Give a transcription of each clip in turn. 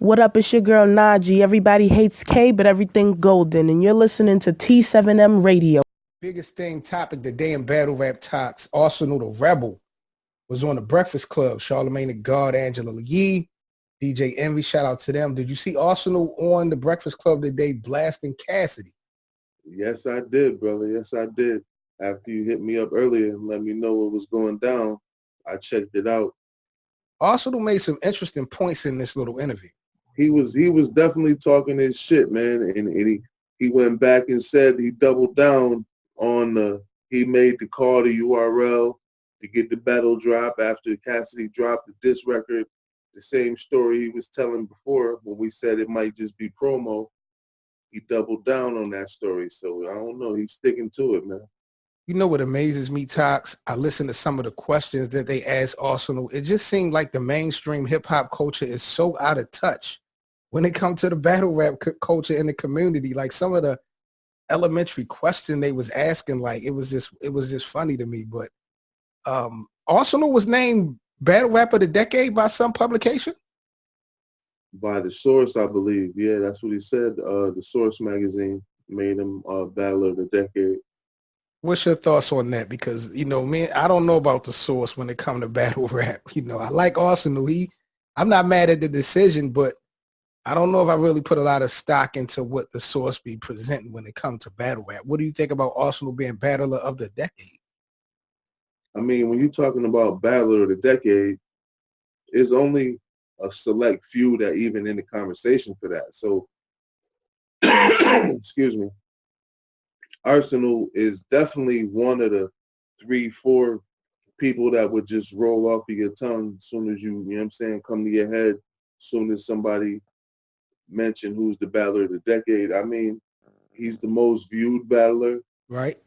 What up, it's your girl Najee. Everybody hates K, but everything golden. And you're listening to T7M Radio. Biggest thing topic today in Battle Rap Talks, Arsonal the Rebel was on the Breakfast Club. Charlemagne the God, Angela Yee, DJ Envy, shout out to them. Did you see Arsonal on the Breakfast Club today blasting Cassidy? Yes, I did, brother. Yes, I did. After you hit me up earlier and let me know what was going down, I checked it out. Arsonal made some interesting points in this little interview. He was definitely talking his shit, man. And he went back and said he doubled down on he made the call to URL to get the battle drop after Cassidy dropped the diss record. The same story he was telling before when we said it might just be promo. He doubled down on that story. So I don't know. He's sticking to it, man. You know what amazes me, Tox? I listened to some of the questions that they asked Arsonal. It just seemed like the mainstream hip-hop culture is so out of touch when it comes to the battle rap culture in the community. Like some of the elementary question they was asking, like it was just funny to me. But Arsonal was named Battle Rapper of the Decade by some publication? By The Source, I believe. Yeah, that's what he said. The Source magazine made him Battler of the Decade. What's your thoughts on that? Because, you know, man, I don't know about The Source when it comes to battle rap. You know, I like Arsonal. I'm not mad at the decision, but I don't know if I really put a lot of stock into what The Source be presenting when it comes to battle rap. What do you think about Arsonal being Battler of the Decade? I mean, when you're talking about Battler of the Decade, it's only a select few that even in the conversation for that. So, excuse me. Arsonal is definitely one of the 3-4 people that would just roll off of your tongue as soon as you know what I'm saying, come to your head, as soon as somebody mention who's the battler of the decade. I mean, he's the most viewed battler. Right.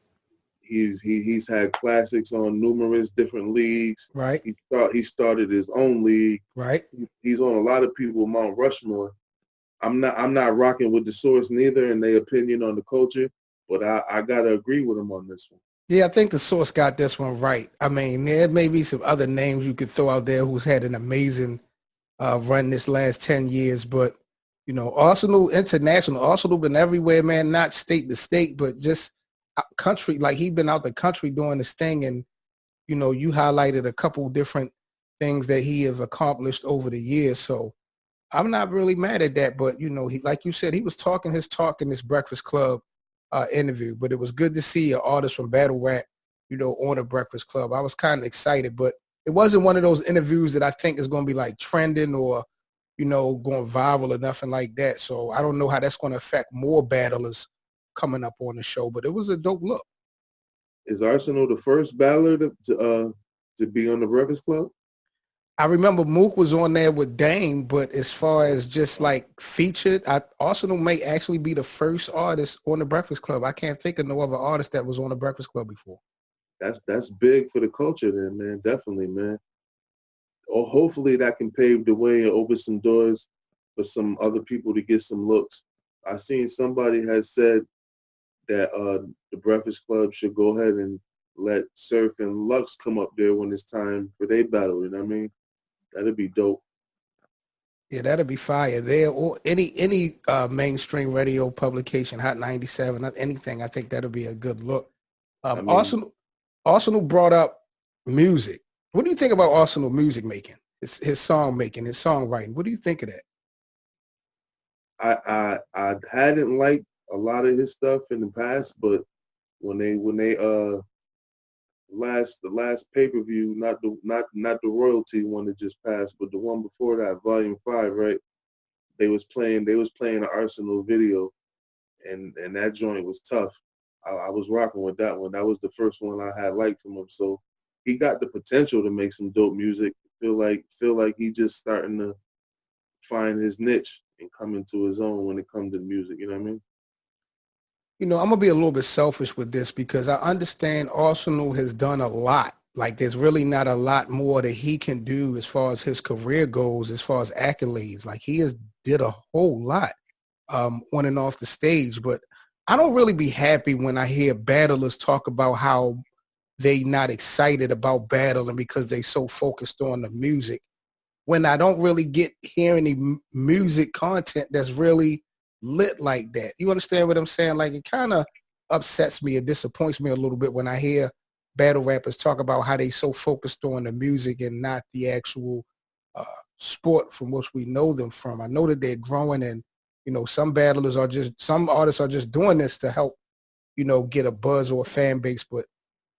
He's had classics on numerous different leagues. Right. He started his own league. Right. He's on a lot of people Mount Rushmore. I'm not rocking with The Source neither in their opinion on the culture, but I gotta agree with him on this one. Yeah, I think The Source got this one right. I mean, there may be some other names you could throw out there who's had an amazing run this last 10 years, but you know, Arsonal International, Arsonal been everywhere, man, not state to state, but just country. Like he'd been out the country doing this thing, and you know, you highlighted a couple different things that he have accomplished over the years. So I'm not really mad at that, but you know, he, like you said, he was talking his talk in this Breakfast Club interview, but it was good to see an artist from battle rap, you know, on a Breakfast Club. I was kind of excited, but it wasn't one of those interviews that I think is going to be like trending or, you know, going viral or nothing like that. So I don't know how that's going to affect more battlers coming up on the show, but it was a dope look. Is Arsonal the first battler to be on the Breakfast Club? I remember Mook was on there with Dame, but as far as just like featured, Arsonal may actually be the first artist on the Breakfast Club. I can't think of no other artist that was on the Breakfast Club before. That's big for the culture then, man. Definitely, man. Or hopefully that can pave the way and open some doors for some other people to get some looks. I seen somebody has said that the Breakfast Club should go ahead and let Surf and Lux come up there when it's time for their battle. You know what I mean? That'd be dope. Yeah, that'd be fire. There or any mainstream radio publication, Hot 97, not anything. I think that'll be a good look. Arsonal brought up music. What do you think about Arsonal music making? His song making, his songwriting. What do you think of that? I hadn't liked a lot of his stuff in the past, but when they the last pay-per-view, not the royalty one that just passed, but the one before that, Volume 5, right? They was playing an Arsonal video, and that joint was tough. I was rocking with that one. That was the first one I had liked from him. So he got the potential to make some dope music. Feel like he just starting to find his niche and come into his own when it comes to music. You know what I mean? You know, I'm going to be a little bit selfish with this because I understand Arsonal has done a lot. Like there's really not a lot more that he can do as far as his career goes, as far as accolades. Like he has did a whole lot on and off the stage. But I don't really be happy when I hear battlers talk about how they not excited about battling because they so focused on the music. when I don't really hear any music content that's really lit like that. You understand what I'm saying? Like, it kind of upsets me. It disappoints me a little bit when I hear battle rappers talk about how they so focused on the music and not the actual sport from which we know them from. I know that they're growing, and some artists are just doing this to help get a buzz or a fan base. But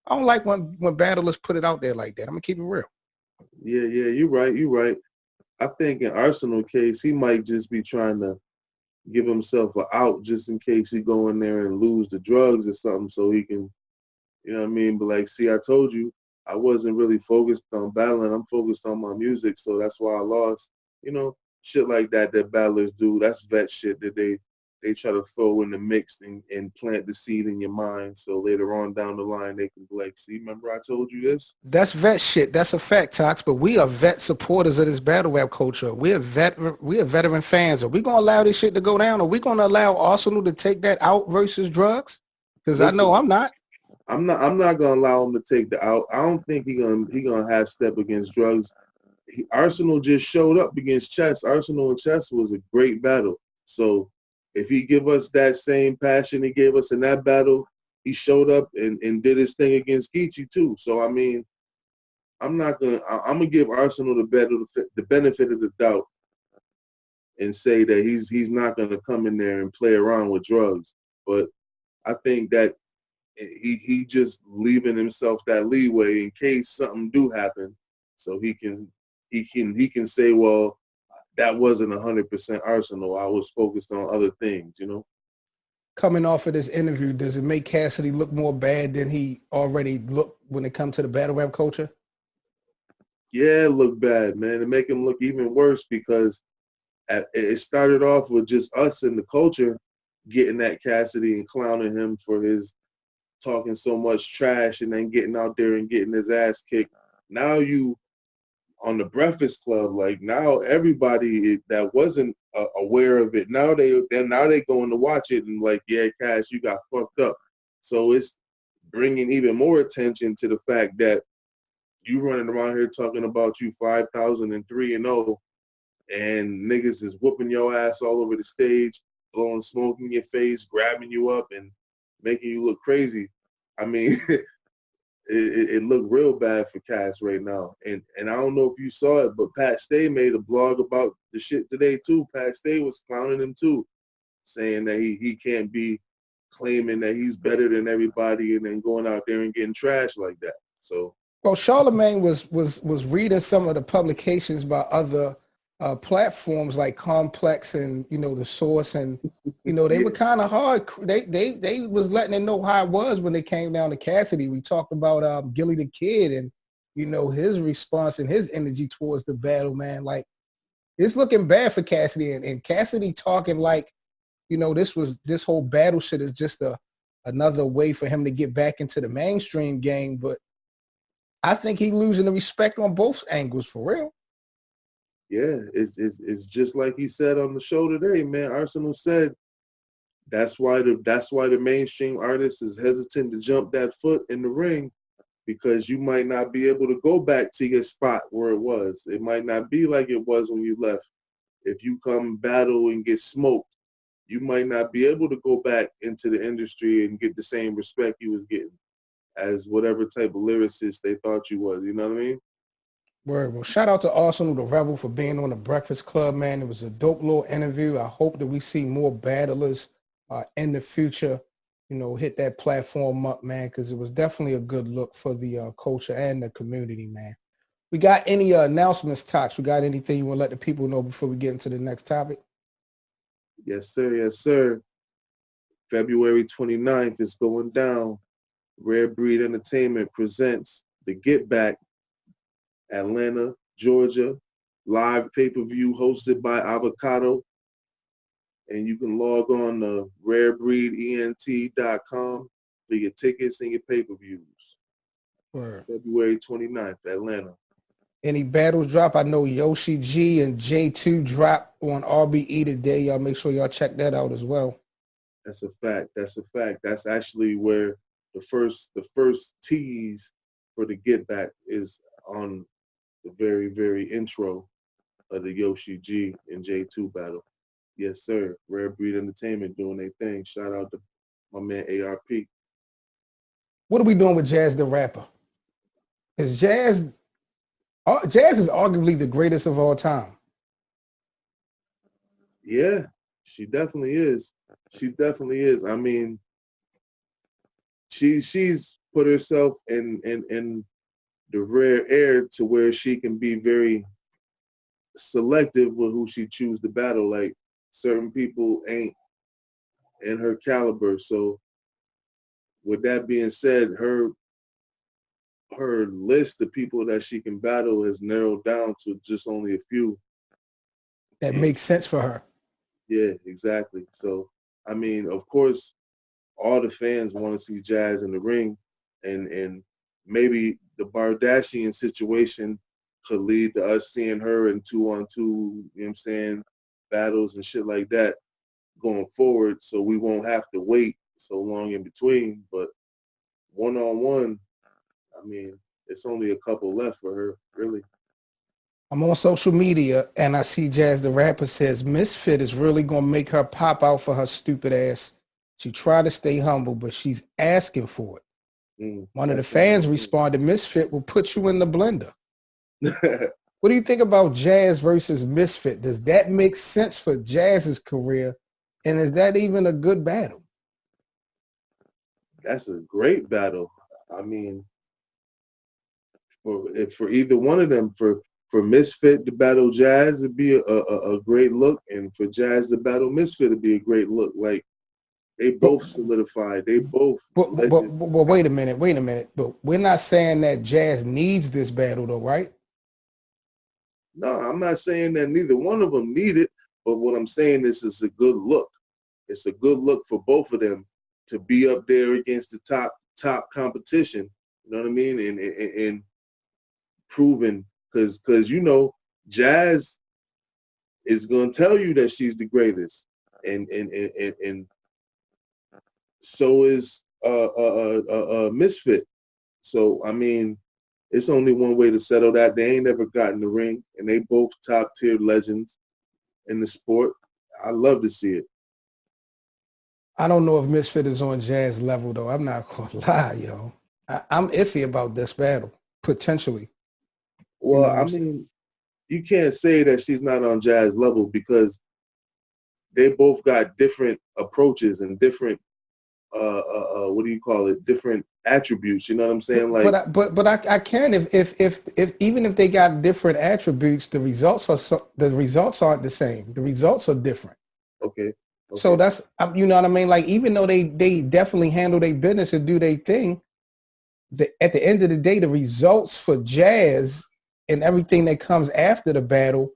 I don't like when battlers put it out there like that. I'm gonna keep it real. Yeah, you're right. I think in Arsonal case, he might just be trying to give himself an out just in case he go in there and lose the drugs or something, so he can, you know what I mean? But like, see, I told you, I wasn't really focused on battling. I'm focused on my music, so that's why I lost. Shit like that battlers do. That's vet shit that they try to throw in the mix and plant the seed in your mind, so later on down the line they can be like, see, remember I told you this? That's vet shit. That's a fact, Tox. But we are vet supporters of this battle rap culture. We are veteran fans. Are we gonna allow this shit to go down? Are we gonna allow Arsenal to take that out versus drugs? Because I know I'm not. I'm not gonna allow him to take the out. I don't think he gonna have step against drugs. Arsonal just showed up against Chess. Arsonal and Chess was a great battle. So if he give us that same passion he gave us in that battle, he showed up and did his thing against Geechee too. So I mean, I'm gonna give Arsonal the benefit of the doubt and say that he's not gonna come in there and play around with drugs. But I think that he just leaving himself that leeway in case something do happen, so he can say, well, that wasn't 100% Arsonal. I was focused on other things, Coming off of this interview, does it make Cassidy look more bad than he already looked when it comes to the battle rap culture? Yeah, it looked bad, man. It make him look even worse because it started off with just us in the culture getting at Cassidy and clowning him for his talking so much trash and then getting out there and getting his ass kicked. Now you on the Breakfast Club, like now everybody that wasn't aware of it, now they going to watch it and like, yeah, Cash, you got fucked up. So it's bringing even more attention to the fact that you running around here talking about you 5,003 and 0, and niggas is whooping your ass all over the stage, blowing smoke in your face, grabbing you up and making you look crazy. I mean, it looked real bad for Cass right now. And I don't know if you saw it, but Pat Stay made a blog about the shit today too. Pat Stay was clowning him too, saying that he can't be claiming that he's better than everybody and then going out there and getting trashed like that. So well, Charlemagne was reading some of the publications by other platforms like Complex and the Source, and they were kind of hard. They was letting it know how it was when they came down to Cassidy. We talked about Gilly the Kid and his response and his energy towards the battle, man. Like, it's looking bad for Cassidy, and Cassidy talking like this whole battle shit is just another way for him to get back into the mainstream game. But I think he's losing the respect on both angles, for real. Yeah, it's just like he said on the show today, man. Arsonal said that's why the mainstream artist is hesitant to jump that foot in the ring, because you might not be able to go back to your spot where it was. It might not be like it was when you left. If you come battle and get smoked, you might not be able to go back into the industry and get the same respect you was getting as whatever type of lyricist they thought you was. You know what I mean? Word. Well, shout out to Arsonal the Rebel for being on the Breakfast Club, man. It was a dope little interview. I hope that we see more battlers in the future, hit that platform up, man, because it was definitely a good look for the culture and the community, man. We got any announcements, Tox? We got anything you want to let the people know before we get into the next topic? Yes, sir. Yes, sir. February 29th is going down. Rare Breed Entertainment presents The Get Back, Atlanta, Georgia, live pay-per-view hosted by Avocado. And you can log on to rarebreedent.com for your tickets and your pay-per-views. Word. February 29th, Atlanta. Any battles drop? I know Yoshi G and J2 drop on RBE today. Y'all make sure y'all check that out as well. That's a fact. That's actually where the first tease for the Get Back is on the very, very intro. of the Yoshi G and J2 battle. Yes, sir. Rare Breed Entertainment doing their thing. Shout out to my man ARP. What are we doing with Jaz da Rapper? Is Jaz is arguably the greatest of all time. Yeah, she definitely is. She definitely is. I mean, she's put herself in the rare air to where she can be very selective with who she choose to battle. Like certain people ain't in her caliber. So with that being said, her list of people that she can battle has narrowed down to just only a few. That makes sense for her. Yeah, exactly. So I mean, of course, all the fans want to see Jaz in the ring, and maybe the Bardashian situation could lead to us seeing her in 2-on-2, you know what I'm saying, battles and shit like that going forward, so we won't have to wait so long in between. But 1-on-1, I mean, it's only a couple left for her, really. I'm on social media and I see Jaz da Rapper says Misfit is really gonna make her pop out for her stupid ass. She tried to stay humble, but she's asking for it. One of the fans responded, Misfit will put you in the blender. What do you think about Jaz versus Misfit? Does that make sense for Jaz's career? And is that even a good battle? That's a great battle. I mean, for either one of them, for Misfit to battle Jaz, it'd be a great look, and for Jaz to battle Misfit, it'd be a great look. Like they both solidified. They both. But wait a minute. But we're not saying that Jaz needs this battle, though, right? No, I'm not saying that neither one of them need it. But what I'm saying is, it's a good look. It's a good look for both of them to be up there against the top competition. You know what I mean? And proving, because you know, Jaz is gonna tell you that she's the greatest, and so is Misfit. So I mean, it's only one way to settle that. They ain't never got in the ring, and they both top tier legends in the sport. I love to see it. I don't know if Misfit is on Jaz level, though. I'm not gonna lie, yo. I'm iffy about this battle, potentially. Well, I mean, you can't say that she's not on Jaz level because they both got different approaches and different what do you call it? Different attributes. You know what I'm saying? Like, but I can if even if they got different attributes, the results aren't the same. The results are different. Okay. So that's, you know what I mean? Like, even though they definitely handle their business and do their thing, at the end of the day, the results for Jaz and everything that comes after the battle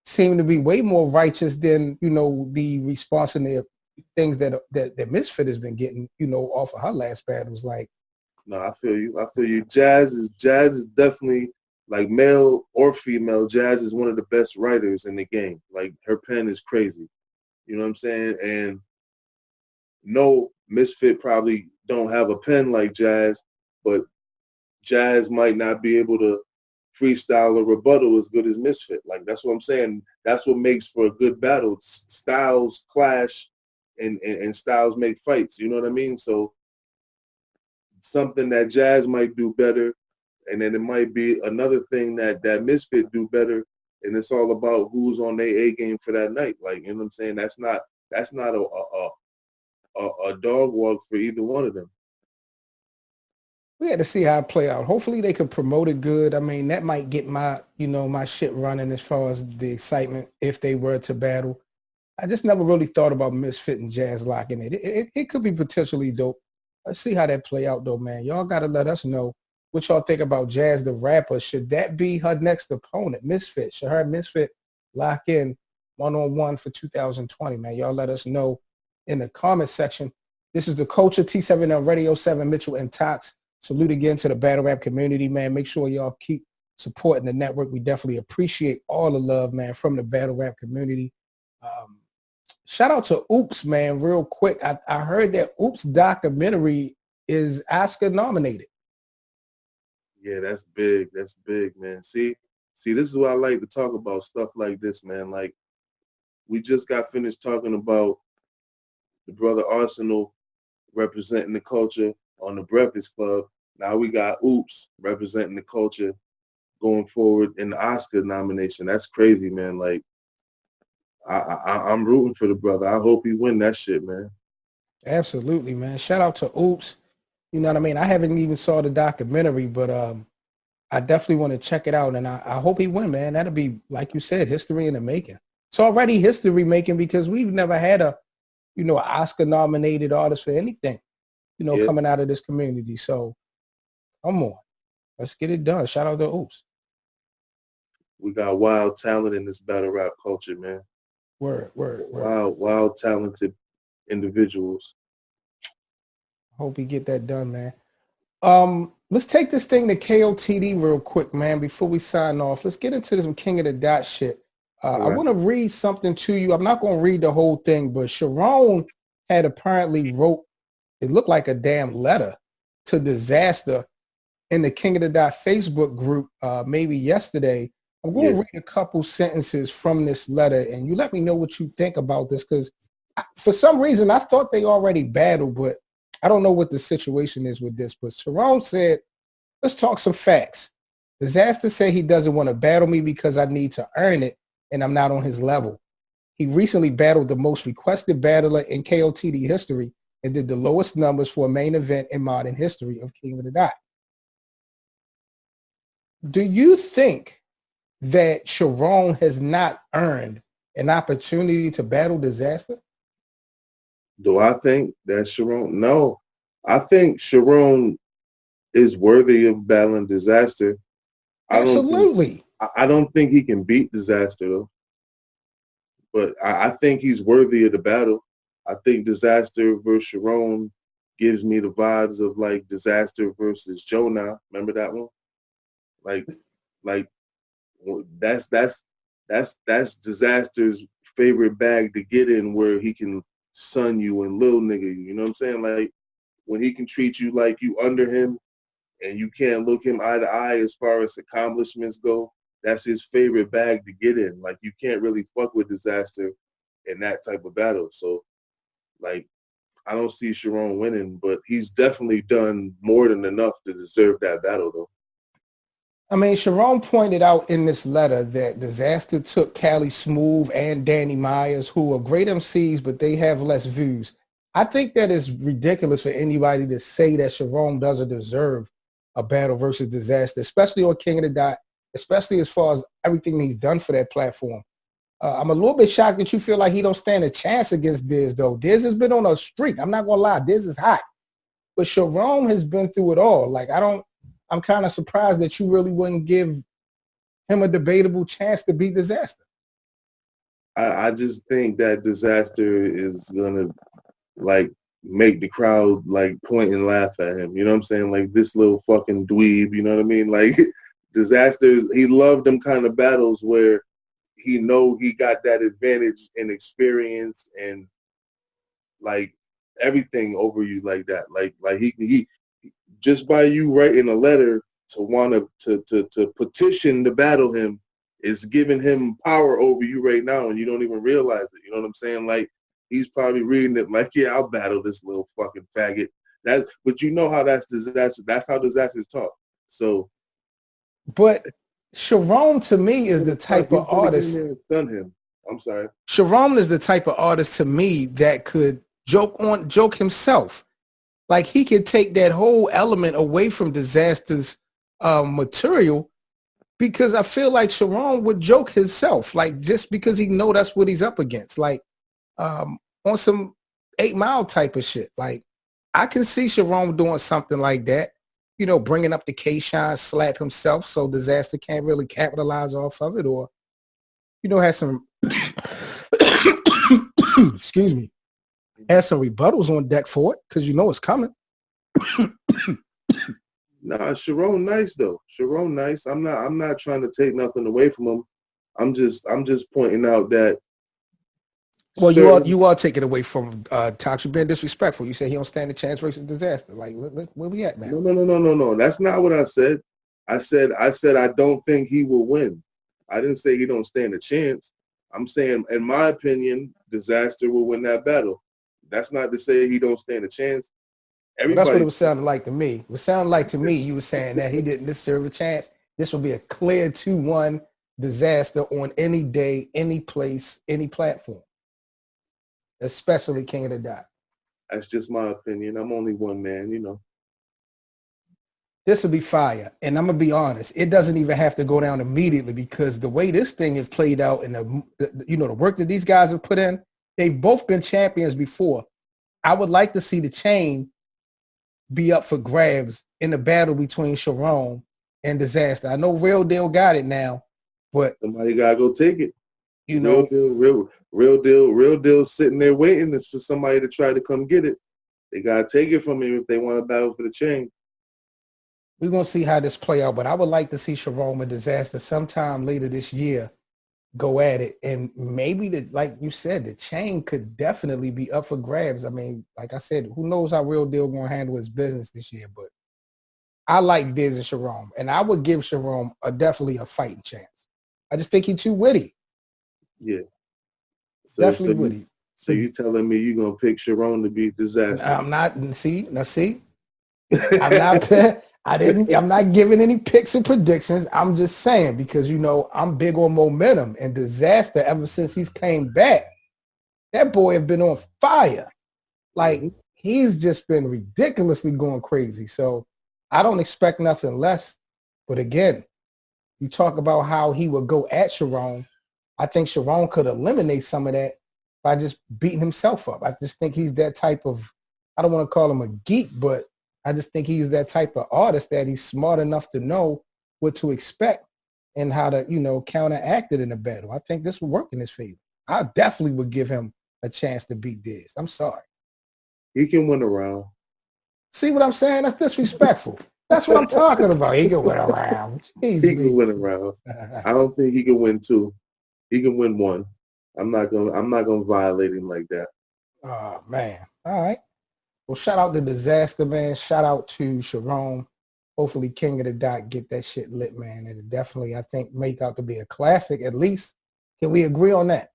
seem to be way more righteous than, you know, the response and the things that Misfit has been getting, you know, off of her last battles. Like, no, I feel you. Jaz is definitely, like, male or female, Jaz is one of the best writers in the game. Like, her pen is crazy. You know what I'm saying? And no, Misfit probably don't have a pen like Jaz, but Jaz might not be able to freestyle or rebuttal as good as Misfit. Like, that's what I'm saying. That's what makes for a good battle. Styles clash and styles make fights. You know what I mean? So something that Jaz might do better, and then it might be another thing that Misfit do better, and it's all about who's on their A game for that night. Like, you know what I'm saying? That's not a dog walk for either one of them. we had to see how it play out. Hopefully they could promote it good. I mean, that might get my shit running as far as the excitement if they were to battle. I just never really thought about Misfit and Jaz locking it. It could be potentially dope. Let's see how that play out, though, man. Y'all got to let us know what y'all think about Jaz da Rapper. Should that be her next opponent, Misfit? Should her Misfit lock in 1-on-1 for 2020, man? Y'all let us know in the comment section. This is the Culture, T7L Radio, Seven Mitchell and Toxx. Salute again to the battle rap community, man. Make sure y'all keep supporting the network. We definitely appreciate all the love, man, from the battle rap community. Shout out to Oops, man, real quick. I heard that Oops documentary is Oscar nominated. Yeah, that's big. That's big, man. See, See, this is what I like to talk about, stuff like this, man. Like, we just got finished talking about the brother Arsonal representing the culture on the Breakfast Club. Now we got Oops representing the culture going forward in the Oscar nomination. That's crazy, man. Like, I'm rooting for the brother. I hope he win that shit, man. Absolutely, man. Shout out to Oops. You know what I mean? I haven't even saw the documentary, but I definitely want to check it out, and I hope he win, man. That'll be, like you said, history in the making. It's already history making because we've never had a, Oscar-nominated artist for anything, coming out of this community. So, come on. Let's get it done. Shout out to Oops. We got wild talent in this battle rap culture, man. Word. Wild, talented individuals. Hope he get that done, man. Let's take this thing to KOTD real quick, man, before we sign off. Let's get into some King of the Dot shit. Right. I want to read something to you. I'm not going to read the whole thing, but Charron had apparently wrote, it looked like a damn letter to Dizaster in the King of the Dot Facebook group maybe yesterday. I'm going to read a couple sentences from this letter, and you let me know what you think about this, because for some reason I thought they already battled, but I don't know what the situation is with this. But Charron said, let's talk some facts. Dizaster said he doesn't want to battle me because I need to earn it, and I'm not on his level. He recently battled the most requested battler in KOTD history and did the lowest numbers for a main event in modern history of King of the Dot. Do you think that Charron has not earned an opportunity to battle Dizaster? Do I think that Charron? No. I think Charron is worthy of battling Dizaster. Absolutely. I don't think he can beat Dizaster, though. But I think he's worthy of the battle. I think Dizaster versus Charron gives me the vibes of like Dizaster versus Jonah. Remember that one? Like that's Dizaster's favorite bag to get in, where he can son you and little nigga you. You know what I'm saying? Like when he can treat you like you under him and you can't look him eye to eye as far as accomplishments go. That's his favorite bag to get in. Like, you can't really fuck with Dizaster in that type of battle. So, like, I don't see Charron winning, but he's definitely done more than enough to deserve that battle, though. I mean, Charron pointed out in this letter that Dizaster took Cali Smooth and Danny Myers, who are great MCs, but they have less views. I think that is ridiculous for anybody to say that Charron doesn't deserve a battle versus Dizaster, especially on King of the Dot, especially as far as everything he's done for that platform. I'm a little bit shocked that you feel like he don't stand a chance against Diz, though. Diz has been on a streak. I'm not going to lie. Diz is hot. But Charron has been through it all. Like, I'm kind of surprised that you really wouldn't give him a debatable chance to beat Dizaster. I just think that Dizaster is going to, like, make the crowd, like, point and laugh at him. You know what I'm saying? Like, this little fucking dweeb, you know what I mean? Like, Dizaster, he loved them kind of battles where he know he got that advantage and experience and, like, everything over you like that. Like he just by you writing a letter to want to petition to battle him is giving him power over you right now, and you don't even realize it. You know what I'm saying? Like, he's probably reading it like, yeah, I'll battle this little fucking faggot. But you know how that's Dizaster. That's how Dizaster's talk. So, but Charron to me is the type of artist. Done him. I'm sorry. Charron is the type of artist to me that could joke himself. Like, he could take that whole element away from Dizaster's material, because I feel like Charron would joke himself, like, just because he know that's what he's up against, like on some 8 Mile type of shit. Like, I can see Charron doing something like that, you know, bringing up the K-Shine slap himself so Dizaster can't really capitalize off of it, or, you know, have some excuse me, have some rebuttals on deck for it, because you know it's coming. Nah, Charron nice though. Charron nice. I'm not trying to take nothing away from him. I'm just pointing out that. Well, you are taking away from Toxx. You've been disrespectful. You said he don't stand a chance versus Dizaster. Like, where we at, man? No. That's not what I said. I said I don't think he will win. I didn't say he don't stand a chance. I'm saying, in my opinion, Dizaster will win that battle. That's not to say he don't stand a chance. Well, that's what it Everybody, was sounding like to me. It was sounding like to me you were saying that he didn't deserve a chance. This will be a clear 2-1 Dizaster on any day, any place, any platform, especially King of the Dot. that's just my opinion. I'm only one man, you know. This will be fire. And I'm going to be honest, it doesn't even have to go down immediately because the way this thing is played out and the work that these guys have put in, they've both been champions before. I would like to see the chain be up for grabs in the battle between Charron and Dizaster. I know Real Deal got it now, but Somebody gotta go take it. you know, Real deal sitting there waiting for somebody to try to come get it. They gotta take it from him if they want to battle for the chain. we're going to see how this play out, but I would like to see Charron and Dizaster sometime later this year go at it. And maybe, like you said, the chain could definitely be up for grabs. I mean, like I said, who knows how Real Deal going to handle his business this year, but I like Diz and Charron, and I would give Charron definitely a fighting chance. I just think he's too witty. Yeah. Definitely witty. So you telling me you're going to pick Charron to beat Dizaster? I'm not, see, I'm not giving any picks or predictions. I'm just saying because, I'm big on momentum and Dizaster ever since he's came back. That boy have been on fire. Like, he's just been ridiculously going crazy. So I don't expect nothing less. But again, you talk about how he would go at Charron. I think Charron could eliminate some of that by just beating himself up. I just think he's that type of, I don't want to call him a geek, but I just think he's that type of artist that he's smart enough to know what to expect and how to, counteract it in a battle. I think this would work in his favor. I definitely would give him a chance to beat Diz. I'm sorry. He can win a round. See what I'm saying? That's disrespectful. That's what I'm talking about. He can win a round. He can win a round. I don't think he can win 2. He can win 1. I'm not gonna violate him like that. Oh man. All right. Well, shout out to Dizaster, man. Shout out to Charron. Hopefully King of the Dot get that shit lit, man. It'll definitely, I think, make out to be a classic at least. Can we agree on that?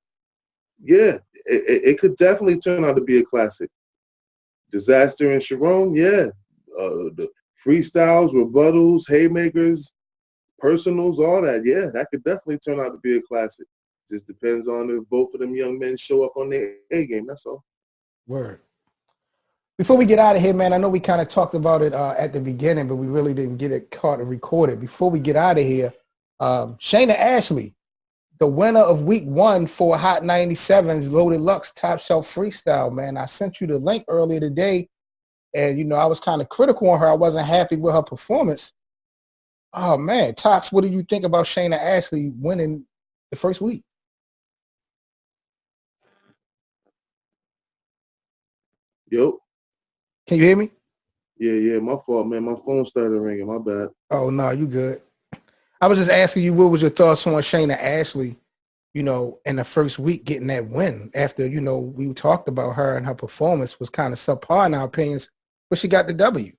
Yeah, it could definitely turn out to be a classic. Dizaster and Charron, yeah. The freestyles, rebuttals, haymakers, personals, all that. Yeah, that could definitely turn out to be a classic. Just depends on if both of them young men show up on their A game. That's all. Word. Before we get out of here, man, I know we kind of talked about it at the beginning, but we really didn't get it caught and recorded. Before we get out of here, Shayna Ashley, the winner of week 1 for Hot 97's Loaded Lux Top Shelf Freestyle, man. I sent you the link earlier today, and, I was kind of critical on her. I wasn't happy with her performance. Oh, man. Toxx, what do you think about Shayna Ashley winning the first week? Yo. Can you hear me? Yeah, my fault, man. My phone started ringing. My bad. Oh, no, you good. I was just asking you, what was your thoughts on Shayna Ashley, in the first week getting that win after, we talked about her and her performance was kind of subpar in our opinions, but she got the W.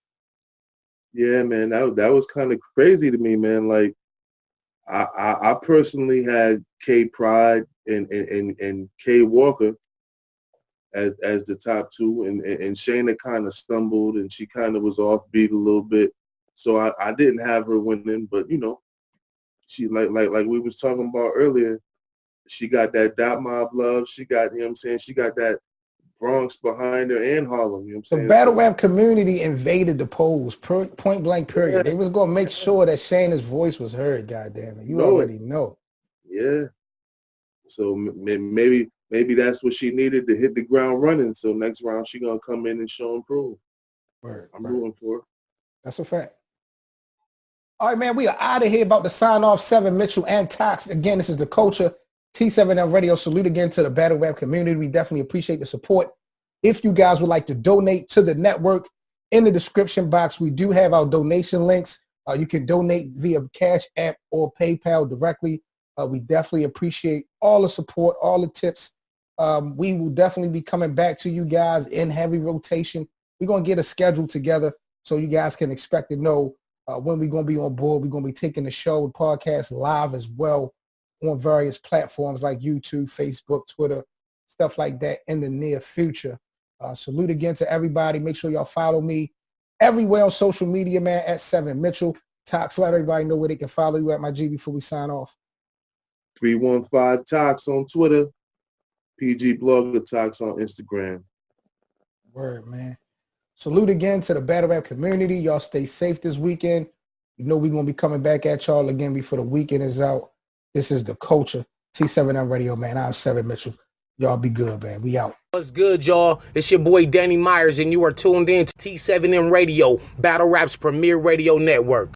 Yeah, man, that was kind of crazy to me, man. Like, I personally had K Pride and K Walker as the top 2, and Shayna kind of stumbled and she kind of was offbeat a little bit, so I didn't have her winning. But she like we was talking about earlier, she got that Dot Mob love. She got, she got that Bronx behind her and Harlem. The battle rap community invaded the polls, point blank period. Yeah. They was gonna make sure that Shayna's voice was heard. Goddamn it, you already know. Yeah. So maybe that's what she needed to hit the ground running. So next round she gonna come in and show and prove. I'm rooting for her. That's a fact. All right, man, we are out of here. About to sign off. Seven Mitchell and Toxx. Again, this is the Culture T7L Radio. Salute again to the battle rap community. We definitely appreciate the support. If you guys would like to donate to the network, in the description box, we do have our donation links. You can donate via Cash App or PayPal directly. We definitely appreciate all the support, all the tips. We will definitely be coming back to you guys in heavy rotation. We're going to get a schedule together so you guys can expect to know when we're going to be on board. We're going to be taking the show, podcast live as well on various platforms like YouTube, Facebook, Twitter, stuff like that in the near future. Salute again to everybody. Make sure y'all follow me everywhere on social media, man, at Seven Mitchell. Toxx, let everybody know where they can follow you at, my G, before we sign off. 315 Toxx on Twitter, PG Blogger Toxx on Instagram. Word, man. Salute again to the battle rap community. Y'all stay safe this weekend. You know we're going to be coming back at y'all again before the weekend is out. This is The Culture, T7M Radio, man. I'm Seven Mitchell. Y'all be good, man. We out. What's good, y'all? It's your boy Danny Myers, and you are tuned in to T7M Radio, Battle Rap's premier radio network.